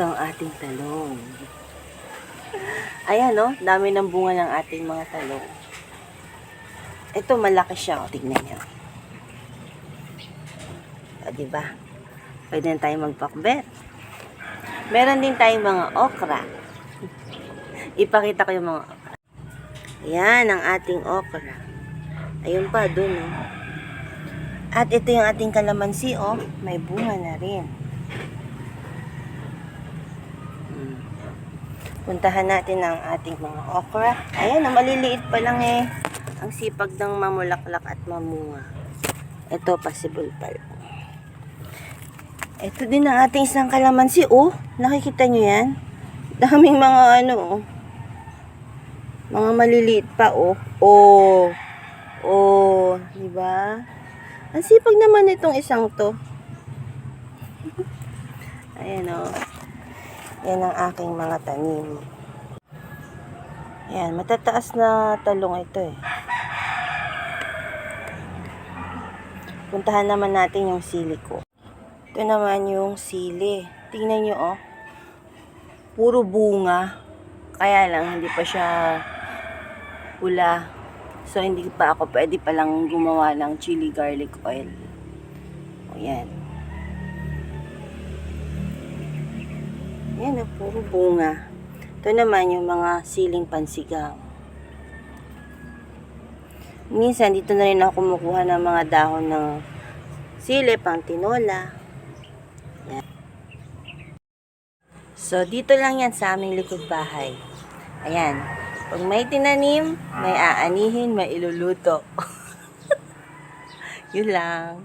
Ito ang ating talong. Ayan, no? Dami ng bunga ng ating mga talong. Ito, malaki siya. O, tignan nyo. O, diba? Pwede na tayo magpakbet. Meron din tayong mga okra. Ipakita ko yung mga okra. Ayan, ang ating okra. Ayun pa, dun, no? At ito yung ating kalamansi, oh. May bunga na rin. Puntahan natin ang ating mga okra. Ayan, maliliit pa lang eh. Ang sipag ng mamulaklak at mamunga. Ito, possible pa lang. Ito din ang ating isang kalamansi. Oh, nakikita nyo yan? Daming mga ano, oh. Mga maliliit pa, oh. Oh. Oh, diba? Ang sipag naman itong isang to. Ayan, oh. Yan ang aking mga tanim. Ayan, matataas na talong ito eh. Puntahan naman natin yung sili ko. Ito naman yung sili. Tingnan nyo, oh. Puro bunga. Kaya lang, hindi pa siya pula. So, hindi pa ako pwede palang gumawa ng chili garlic oil. O, yan. Yan, oh, puro bunga. Ito naman yung mga siling pansigang. Minsan, dito na rin ako kumukuha ng mga dahon ng sili, pang tinola. Yan. So, dito lang yan sa aming likod bahay. Ayan. Pag may tinanim, may aanihin, may iluluto. Yun lang.